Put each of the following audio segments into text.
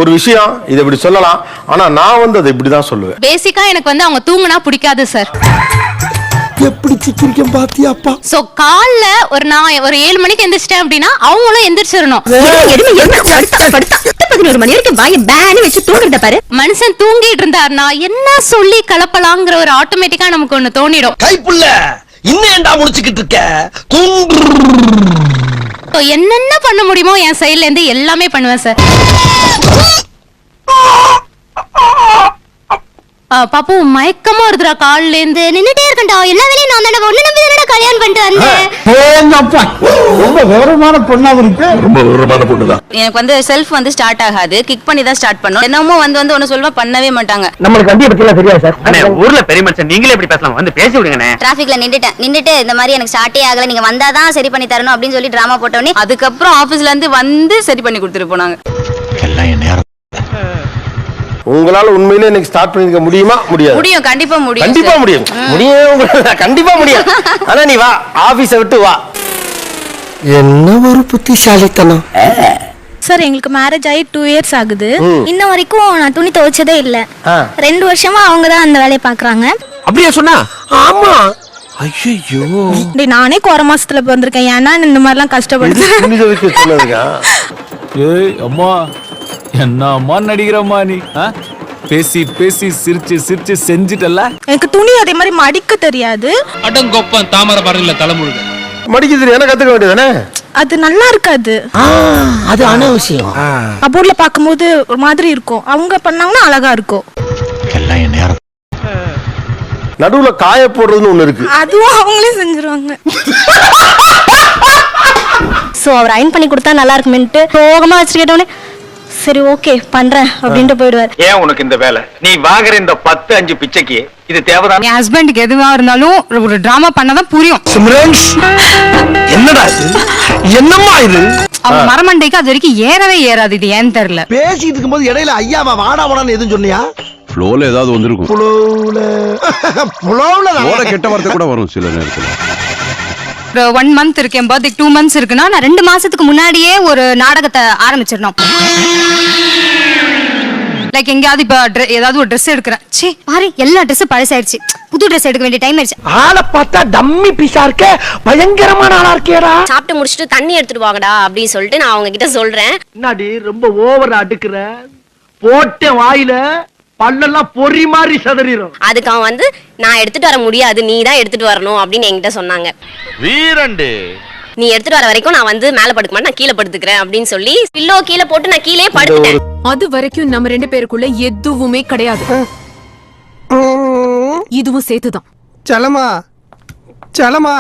ஒரு விஷயம் இதை இப்படி சொல்லலாம், ஆனா நான் வந்து அதை இப்படிதான் சொல்லுவேன். பேசிக்கா எனக்கு வந்து அவங்க தூங்குனா பிடிக்காது சார். எப்படி சிக்கிரிக்கம் பாத்தியாப்பா? சோ காலைல நான் ஒரு 7 மணிக்கு எந்திரிச்சிட்டேன் அப்படின்னா அவங்களும் எந்திரிச்சிடணும். 11 மணி வரைக்கும் வாயை பேனு வச்சு தூங்குறத பாரு. மனுஷன் தூங்கிட்டு இருந்தாருன்னா என்ன சொல்லி கலப்பலாங்கிற ஒரு ஆட்டோமேட்டிக்கா நமக்கு ஒண்ணு தோணிடும். கைப்புள்ள இன்னும் ஏன்டா முடிச்சுக்கிட்டு இருக்க? என்னென்ன பண்ண முடியுமோ என் சைடுல இருந்து எல்லாமே பண்ணுவேன் சார். பாப்பு மயக்கமா வருதுடா, காலையில இருந்து நின்னுட்டே இருக்கேன்டா, எல்லா வேலையும் நான் தானே ஒண்ணு நம்பி தானே கல்யாணம் பண்ணிட்டு வந்தேன். ரொம்ப விவரமான பொண்ணா இருக்கு. ரொம்ப விவரமான பொண்ணுதான். எனக்கு வந்து செல்ஃப் வந்து ஸ்டார்ட் ஆகாது, கிக் பண்ணி தான் ஸ்டார்ட் பண்ணும். என்னமோ வந்து ஒன்னு சொல்லுவா பண்ணவே மாட்டாங்க. நம்மளுக்கு வண்டியை பத்தி எல்லாம் தெரியாது சார். அண்ணே ஊர்ல பெரிய மனுஷன், நீங்களே எப்படி பேசலாம், வந்து பேசி விடுங்கண்ணே. டிராஃபிக்ல நின்னுட்டு இந்த மாதிரி எனக்கு ஸ்டார்ட்டே ஆகல, நீங்க வந்தாதான் சரி பண்ணி தரணும் அப்படின்னு சொல்லி டிராமா போட்டோன்னே அதுக்கப்புறம் ஆபீஸ்ல இருந்து வந்து சரி பண்ணி கொடுத்துட்டு போனாங்க. எல்லாம் என் நேரம். உங்களால உண்மையிலே இன்னைக்கு ஸ்டார்ட் பண்ணிருக்க முடியுமா? முடியாது. முடியும், கண்டிப்பா முடியும். கண்டிப்பா முடியும். கண்டிப்பா முடியும். ஆனா நீ வா, ஆபீஸ விட்டு வா. என்ன ஒரு புத்திசாலித்தனம். சார் எங்களுக்கு மேரேஜ் ஆகி 2 years ஆகுது. இன்ன வரைக்கும் நான் துணி துவைச்சதே இல்ல. 2 வருஷமா அவங்க தான் அந்த வேலையை பாக்குறாங்க. அப்படியே சொன்னா? ஆமா. ஐயோ, நானே குறை மாசத்துல வந்திருக்கேன், ஏன்னா இந்த மாதிரி எல்லாம் கஷ்டப்படுது. துணி துவைக்க சொன்னதுக்கா? ஏய் அம்மா, என்ன அம்மா நடிக்கிறம்மா நீ? பேசி பேசி சிரிச்சு சிரிச்சு செஞ்சிட்டல்ல. எனக்கு துணி அதே மாதிரி மடிக்க தெரியாது. அடங்கொப்பன் தாமரை பரணில தலைமுழுக மடிக்க தெரியும், என்ன கத்துக்க வேண்டியதானே? அது நல்லா இருக்காது. அது அனாவசியம். கபோர்ட்ல பாக்கும்போது ஒரு மாதிரி இருக்கும், அவங்க பண்ணாங்கன்னா அழகா இருக்கும். எல்லாம் என் நேரம். நடுவுல காய போடுறதுன்னு ஒண்ணு இருக்கு, அதுவும் அவங்களே செஞ்சிருவாங்க. சோ அவர் அயன் பண்ணி கொடுத்தா நல்லா இருக்குமென்ட்டு சோகமா வச்சிருக்கேட்டோனே சரி ஓகே பண்றேன் அப்படின்ட்டு போயிடுவார். ஏன் உனக்கு இந்த வேலை? நீ வாங்குற இந்த 10-5 பிச்சைக்கு இது தேவைதான்? என் ஹஸ்பண்டுக்கு எதுவா இருந்தாலும் ஒரு டிராமா பண்ணாதான் புரியும். என்னடா இது? என்னம்மா இது? அவங்க மரமண்டைக்கு அது வரைக்கும் ஏறவே ஏறாது, இது ஏன்னு தெரியல. பேசிட்டு இருக்கும்போது இடையில ஐயாவா வாடா வாடான்னு எதுவும் சொன்னியா? ஃப்ளோல ஏதாவது வந்திருக்கும். ஃப்ளோல கெட்ட வார்த்தை கூட வரும் சில நேரத்துல. 1 month இருக்கு, என் பர்த்டே 2 months இருக்குன்னா நான் 2 மாசத்துக்கு முன்னாடியே ஒரு நாடகத்தை ஆரம்பிச்சிடணும். லைக் எங்கயாவது இப்ப ஏதாவது ஒரு ட்ரெஸ் எடுக்கிறேன், சீ பாரு எல்லா ட்ரெஸ்ஸும் பழசாயிடுச்சு, புது ட்ரெஸ் எடுக்க வேண்டிய டைம் ஆயிடுச்சு. ஆளை பார்த்தா டம்மி பீஸா இருக்க, பயங்கரமான ஆளா இருக்கேடா. சாப்பிட்டு முடிச்சிட்டு தண்ணி எடுத்துட்டு வாங்கடா அப்படின்னு சொல்லிட்டு நான் அவங்க கிட்ட சொல்றேன். என்னடி ரொம்ப ஓவரா அடுக்குற? போட்ட வாயில பல்லெல்லாம் பொறி மாதிரி சதறிரும். அதுக்கு அவன் வந்து நான் எடுத்துட்டு வர முடியாது, நீ தான் எடுத்துட்டு வரணும் அப்படின்னு என்கிட்ட சொன்னாங்க. வீரண்டு நீ எடுத்துட்டு வர வரைக்கும் நான் வந்து மேல படுக்க மாட்டேன், நான் கீழே படுத்துக்கிறேன் அப்படின்னு சொல்லி பில்லோ கீழே போட்டு நான் கீழே படுத்துட்டேன். அது வரைக்கும் நம்ம 2 பேருக்குள்ள எதுவுமே கிடையாது, இதுவும் சேர்த்துதான். செல்லமா செல்லமா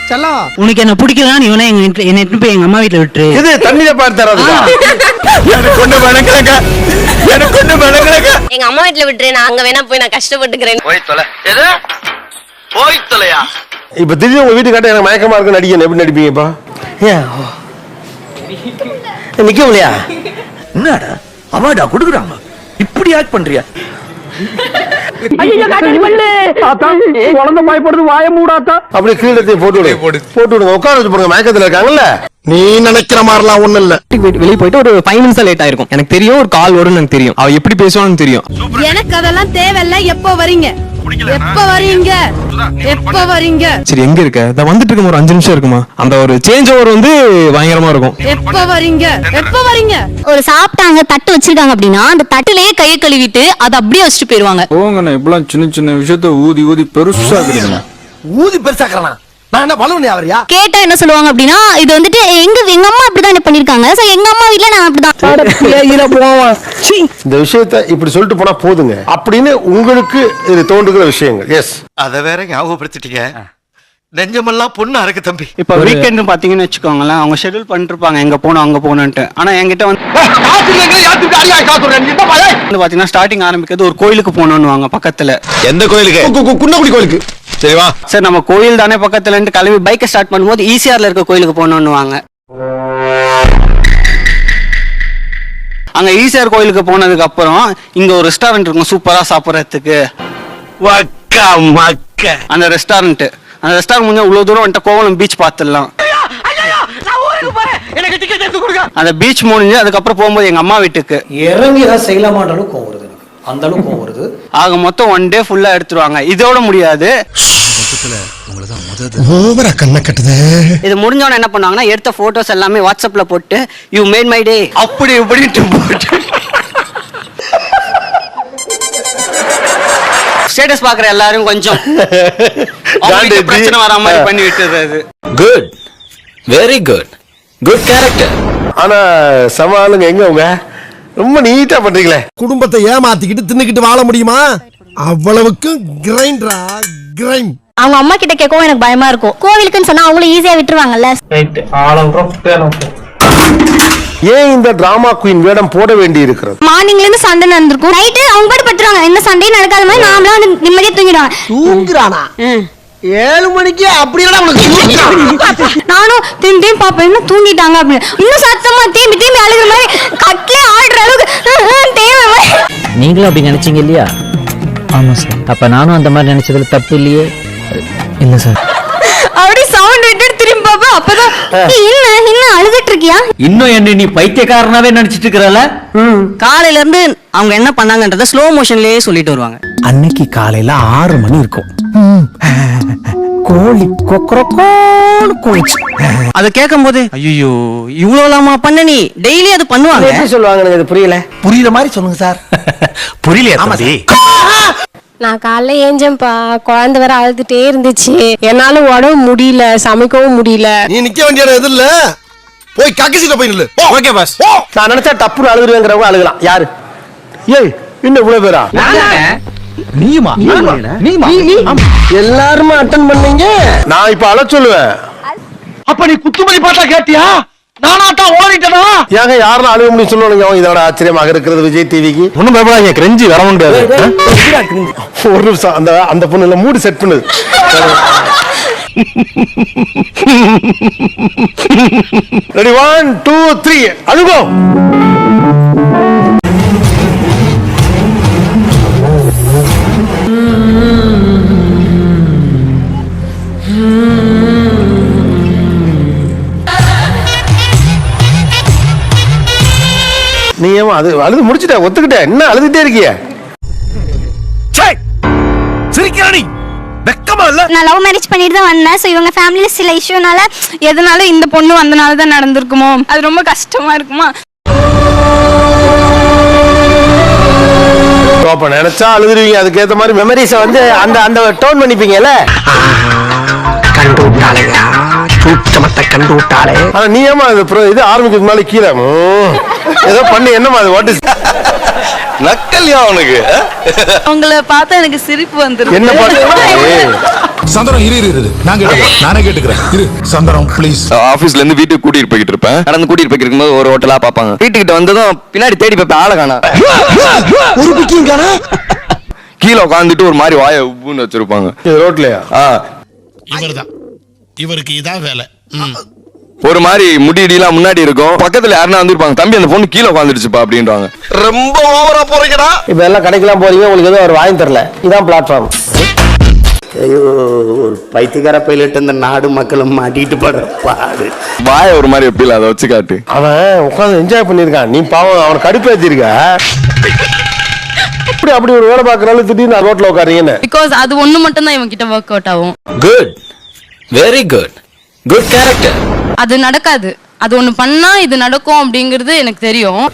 செல்லம், உனக்கு என்ன பிடிக்கலன்னா நீ வேணா என்ன போய் எங்க அம்மா வீட்டுல விட்டுரு. இது தண்ணியில பார்த்து தராதுக்கா? எனக்கு ஒண்ணு வணங்குறேங்க, எனக்கு ஒண்ணு வணங்குறேங்க. எங்க அம்மா வீட்டுல விட்டுரு, நான் அங்க வேணா போய் நான் கஷ்டப்பட்டுக்கிறேன். போய் தொலை. எது போய் தொலையா? இப்ப திடீர்னு உங்க வீட்டு காட்ட எனக்கு மயக்கமா இருக்கு, நடிக்க எப்படி நடிப்பீங்கப்பா? நிக்க முடியா? என்னடா அவார்டா கொடுக்குறாங்க, இப்படி ஆக்ட் பண்றியா? குழந்தை பயப்படுறது, வாய மூடாத்தா. அப்படியே கீழே போட்டு விடுங்க, உட்கார வச்சு போடுங்க, மயக்கத்துல இருக்காங்கல்ல. நீ நினைக்கிற மாதிரிலாம் ஒண்ணு இல்ல. வெளியே போயிட்டு ஒரு 5 நிமிஷம் லேட் ஆயிருக்கும், எனக்கு தெரியும் ஒரு கால் வரும்னு எனக்கு தெரியும், அவ எப்படி பேசுவான்னு தெரியும். எனக்கு அதெல்லாம் தேவையில்ல. எப்ப வரீங்க? எப்ப வரீங்க? எப்ப வரீங்க? சரி எங்க இருக்க? நான் வந்துட்டு இருக்கும், ஒரு 5 நிமிஷம் இருக்குமா? அந்த ஒரு சேஞ்ச் ஓவர் வந்து பயங்கரமா இருக்கும். எப்ப வரீங்க? எப்ப வரீங்க? ஒரு சாப்பிட்டாங்க தட்டு வச்சிருக்காங்க அப்படின்னா அந்த தட்டுலயே கையை கழுவிட்டு அதை அப்படியே வச்சுட்டு போயிருவாங்க. போங்கண்ணா, இப்பெல்லாம் சின்ன சின்ன விஷயத்த ஊதி ஊதி பெருசாக்குறீங்க. ஊதி பெருசாக்கலாம். நான் என்ன பலவனியா வரியா? கேட்டா என்ன சொல்லுவாங்க அப்படின்னா இது வந்துட்டு எங்க அம்மா அப்படிதான் பண்ணிருக்காங்க, சோ எங்க அம்மா வீட்ல நான் அப்படிதான். இந்த விஷயத்த இப்படி சொல்லிட்டு போனா போதுங்க அப்படின்னு உங்களுக்கு இது தோன்றுகிற விஷயங்கள். எஸ், அத வேற ஞாபகப்படுத்திட்டீங்க. நெஞ்சமெல்லாம் பொண்ணா இருக்கு தம்பி. இப்ப வீக்கெண்ட் பாத்தீங்கன்னு வச்சுக்கோங்களேன், அவங்க ஷெட்யூல் பண்ணிட்டு இருப்பாங்க எங்க போனோம் அங்க போனோன்ட்டு. ஆனா என்கிட்ட வந்து பாத்தீங்கன்னா ஸ்டார்டிங் ஆரம்பிக்கிறது ஒரு கோயிலுக்கு போனோம்னு பக்கத்துல. எந்த கோயிலுக்கு? குன்னக்குடி கோயிலுக்கு. சரிவா சார், நம்ம கோயில் தானே பக்கத்துல இருந்து கிளம்பி பைக்கை ஸ்டார்ட் பண்ணும்போது ஈசிஆர்ல இருக்க கோயிலுக்கு போனோம்னுவாங்க. அங்க ஈசிஆர் கோயிலுக்கு போனதுக்கு அப்புறம் இங்க ஒரு ரெஸ்டாரண்ட் இருக்கும் சூப்பரா சாப்பிடறதுக்கு. அந்த ரெஸ்டாரண்ட் முடிஞ்சா இவ்வளவு தூரம் வந்துட்டு கோவளம் பீச் பாத்துடலாம். எனக்கு டிக்கெட் எடுத்து கொடுங்க. அந்த பீச் முடிஞ்சு அதுக்கப்புறம் போகும்போது எங்க அம்மா வீட்டுக்கு இறங்கி ஏதாவது செய்யலாமான்ற அளவுக்கு கோவம் வருது எனக்கு. அந்த அளவுக்கு கோவம் வருது. ஆக மொத்தம் 1 டே ஃபுல்லா எடுத்துருவாங்க. இதோட முடியாது. இது முடிஞ்சவன என்ன பண்ணுவாங்கன்னா எடுத்த போட்டோஸ் எல்லாமே வாட்ஸ்அப்ல போட்டு யூ மேட் மை டே அப்படி இப்படிட்டு போட்டு ஸ்டேட்டஸ் பாக்குற எல்லாரும் கொஞ்சம் அவங்களுக்கு பிரச்சனை வர மாதிரி பண்ணி விட்டுறது. Good, very good, good character. ஆனா சமாளுங்க எங்க உங்க ரொம்ப நீட்டா பண்றீங்களே. குடும்பத்தை ஏமாத்திக்கிட்டு தின்னுக்கிட்டு வாழ முடியுமா? அவ்வளவுக்கு கிரைண்டரா கிரைண்ட். அவங்க அம்மா கிட்ட கேட்கவும் எனக்கு பயமா இருக்கும். கோவிலுக்குன்னு சொன்னா அவங்களும் ஈஸியா விட்டுருவாங்கல்ல. ஏன் இந்த டிராமா குயின் வேடம் போட வேண்டி இருக்கிறது? மார்னிங்ல இருந்து சண்டை நடந்திருக்கும், நைட்டு அவங்க பாட்டு படுத்துறாங்க. எந்த சண்டையும் நடக்காத மாதிரி நாமளா வந்து நிம்மதியா தூங்கிடுவாங்க. தூங்குறானா? 7 மணிக்கு அப்படி நானும் திரும்பி பாப்பேன், இன்னும் தூங்கிட்டாங்க அப்படின்னு. இன்னும் சத்தமா திரும்பி திரும்பி அழுகிற மாதிரி கட்லே ஆடுற அளவுக்கு தேவை மாதிரி. நீங்களும் அப்படி நினைச்சீங்க இல்லையா? ஆமா சார். அப்ப நானும் அந்த மாதிரி நினைச்சதுல தப்பு இல்லையே. இல்ல சார். அப்படி சவுண்ட் விட்டு திரும்பி பாப்பேன். அப்பதான் இன்னும் அழுதுட்டு இருக்கியா? இன்னும் என்ன நீ பைத்தியக்காரனாவே நினைச்சிட்டு இருக்கறல? காலையில இருந்து அவங்க என்ன பண்ணாங்கன்றத ஸ்லோ மோஷன்லயே சொல்லிட்டு வருவாங்க. அன்னைக்கு காலையில 6 மணி இருக்கும். கோழி கொக்கரக்கோன்னு கோழிச்சு. அத கேட்கும்போது ஐயோ இவ்வளவுலாமா பண்ண நீ டெய்லி அது பண்ணுவாங்க. எப்படி சொல்லுவாங்க எனக்கு அது புரியல. புரியுற மாதிரி சொல்லுங்க சார். புரியலையா தம்பி? நான் காலைல ஏஞ்சேன்ப்பா, குழந்தை வேற அழுதுட்டே இருந்துச்சு. என்னால உடம்பு முடியல, சமைக்கவும் முடியல. நீ நிக்க வேண்டிய இடம் எது இல்ல, போய் கக்கசில போய் நில்லு. Okay boss. நான் நினைச்சா டப்புன்னு அழுதுருவேங்கிறவங்க அழுகலாம். யாரு? ஏய் இன்னும் இவ்வளவு பேரா? நீயுமா? எல்லாருமே அட்டன் பண்ணீங்க. நான் இப்ப அழ சொல்லுவேன். அப்ப நீ குத்துமணி பாட்டா கேட்டியா? நானாட்டா ஓடிட்டனா? ஏங்க யாரும் அழுக முடியும் சொல்லுவாங்க. இதோட ஆச்சரியமாக இருக்கிறது விஜய் டிவிக்கு. ஒண்ணும் பயப்படாதீங்க, கிரெஞ்சி வர முடியாது. ஒரு நிமிஷம் அந்த பொண்ணுல மூடு செட் பண்ணுது. ரெடி 1 2 3 அழுகோ. நீ ஏமா அது அழுது முடிச்சிட்ட, ஒத்துக்கிட்ட, என்ன அழுதுட்டே இருக்கிய? சிரிக்கிறானி வெக்கமா இல்ல? நான் லவ் மேரேஜ் பண்ணிட்டு தான் வந்தேன். சோ இவங்க ஃபேமிலில சில இஷ்யூனால எதனால இந்த பொண்ணு வந்தனால தான் நடந்திருக்குமோ, அது ரொம்ப கஷ்டமா இருக்குமா. அப்ப நினைச்சா அழுதுருவீங்க. அதுக்கு ஏத்த மாதிரி மெமரிஸ வந்து அந்த டோன் பண்ணிப்பீங்கல்ல. கண்டு விட்டாளையா, சூட்சமத்தை கண்டு விட்டாளே. ஆனா நீ ஏமா இது ஆரம்பிக்கிறதுக்கு முன்னால கீழே ஏதோ பண்ணி என்னமா அது வாட் இஸ் நக்கல்யா உனக்கு? உங்களை பார்த்தா எனக்கு சிரிப்பு வந்துரும். என்ன பாட்டு? சந்தனம் இரு நானே கேட்டுக்கிறேன். இரு சந்தனம் ப்ளீஸ். ஆபீஸ்ல இருந்து வீட்டுக்கு கூட்டிட்டு போயிட்டு இருப்பேன். நடந்து கூட்டிட்டு போயிட்டு இருக்கும்போது ஒரு ஹோட்டலா பாப்பாங்க. வீட்டுக்கிட்ட வந்ததும் பின்னாடி தேடி பார்ப்பேன், ஆளை காணோம். ஒரு பிக்கிங் காணா? கீழே உட்காந்துட்டு ஒரு மாதிரி வாயை உப்புன்னு வச்சிருப்பாங்க ரோட்லயா? இவருக்கு இதான் வேலை. ஒரு மாதிரி முடியெல்லாம் முன்னாடி இருக்கும். பக்கத்துல யாருன்னா வந்துருப்பாங்க, தம்பி அந்த பொண்ணு கீழே உட்காந்துருச்சுப்பா அப்படின்றாங்க. ரொம்ப ஓவரா போறீங்கடா. இப்ப எல்லாம் கடைக்கெல்லாம் போறீங்க, உங்களுக்கு எதுவும் அவர் வாங்கி தரல. இதான் பிளாட்ஃபார்ம். ஐயோ, ஒரு பைத்தியக்கார பைலட் இந்த நாடு மக்களும் மாட்டிட்டு படுற பாடு. வாய ஒரு மாதிரி வைப்பில, அதை வச்சு காட்டு. அவன் உட்காந்து என்ஜாய் பண்ணிருக்கான். நீ பாவம் அவனை கடுப்பேத்திருக்க. அப்படி ஒரு வேலை பாக்குறாலும் திடீர்னு ரோட்ல உட்காரீங்கன்னு. பிகாஸ் அது ஒண்ணு மட்டும் தான் இவங்க கிட்ட ஒர்க் அவுட் ஆகும். Good, very good, good character. அது நடக்காது. அது ஒண்ணு பண்ணா இது நடக்கும் அப்படிங்கிறது எனக்கு தெரியும்.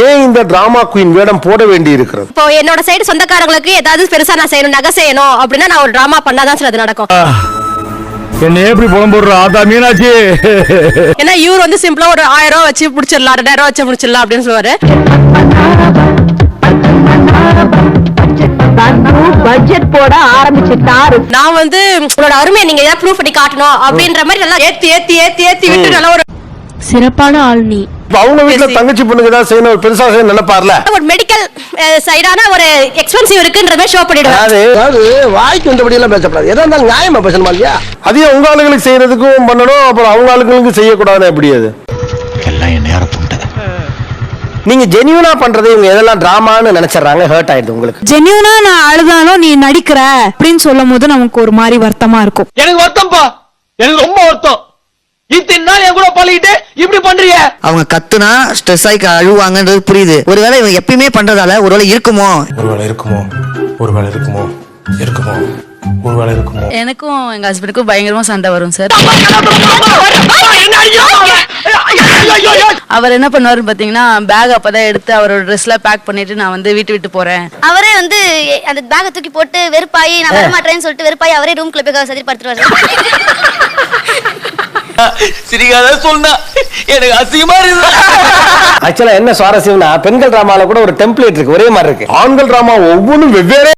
ஏன் இந்த டிராமா குயின் வேடம் போட வேண்டி இருக்கிறது? இப்போ என்னோட சைடு சொந்தக்காரங்களுக்கு ஏதாவது பெருசா நான் செய்யணும், நகை செய்யணும் அப்படின்னா நான் ஒரு டிராமா பண்ணாதான் சார் அது நடக்கும். என்ன எப்படி புலம்புடுற ஆதா மீனாட்சி? ஏன்னா இவர் வந்து சிம்பிளா ஒரு 1000 ரூபாய் வச்சு முடிச்சிடலாம், 2000 ரூபாய் வச்சு முடிச்சிடலாம் அப்படின்னு சொல்லுவாரு. பட்ஜெட் போட ஆரம்பிச்சிட்டாரு. நான் வந்து உங்களோட அருமையை நீங்க ஏதாவது ப்ரூஃப் பண்ணி காட்டணும் அப்படின்ற மாதிரி நல்லா ஏத்தி விட்டு நல்ல ஒரு சிறப்பான ஆள் நீ. அவங்க வீட்டுல தங்கச்சி பொண்ணுக்கு ஏதாவது செய்யணும், ஒரு பெருசா செய்யணும் நினைப்பார்ல. ஒரு மெடிக்கல் சைடான ஒரு எக்ஸ்பென்சிவ் இருக்குன்ற மாதிரி ஷோ பண்ணிடுவாங்க. அதாவது வாய்க்கு வந்தபடி எல்லாம் பேசக்கூடாது. எதா இருந்தாலும் நியாயமா பேசணுமா இல்லையா? அதையும் உங்க ஆளுங்களுக்கு செய்யறதுக்கும் பண்ணணும், அப்புறம் அவங்க ஆளுங்களுக்கு செய்யக்கூடாதுன்னு எப்படி? அது எல்லாம் என்ன நேரம் தூண்டது. நீங்க ஜெனியூனா பண்றது இவங்க எதெல்லாம் டிராமான்னு நினைச்சறாங்க, ஹர்ட் ஆயிடுது உங்களுக்கு. ஜென்யூனா நான் அழுதாலும் நீ நடிக்கிற அப்படின்னு சொல்லும் போது நமக்கு ஒரு மாதிரி வருத்தமா இருக்கும். எனக்கு வருத்தம்பா. எனக்கு ரொம்ப வருத்தம். இத்தனை நாள் என் கூட பழகிட்டு இப்படி பண்றீங்க. அவங்க கத்துனா ஸ்ட்ரெஸ் ஆகி அழுவாங்கன்றது புரியுது. ஒருவேளை இவங்க எப்பயுமே பண்றதால ஒருவேளை இருக்குமோ எனக்கும் எங்க ஹஸ்பண்டுக்கும் பயங்கரமா சண்டை வரும் சார். அவர் என்ன பண்ணுவாரு பாத்தீங்கன்னா பேக் அப்பதான் எடுத்து அவரோட ட்ரெஸ்ல பேக் பண்ணிட்டு நான் வந்து வீட்டு விட்டு போறேன். அவரே வந்து அந்த பேக்கை தூக்கி போட்டு வெறுப்பாயி நான் வர மாட்டேன்னு சொல்லிட்டு வெறுப்பாயி அவரே ரூம்குள்ள போய் சரி படுத்துருவாரு. சிரிக்காத சொன்னா எனக்கு அசிங்கமா இருக்கு. ஆக்சுவலா என்ன சுவாரஸ்யம்னா பெண்கள் டிராமால கூட ஒரு டெம்ப்ளேட் இருக்கு, ஒரே மாதிரி இருக்கு. ஆண்கள் டிராமா ஒவ்வொன்றும் வெவ்வேறு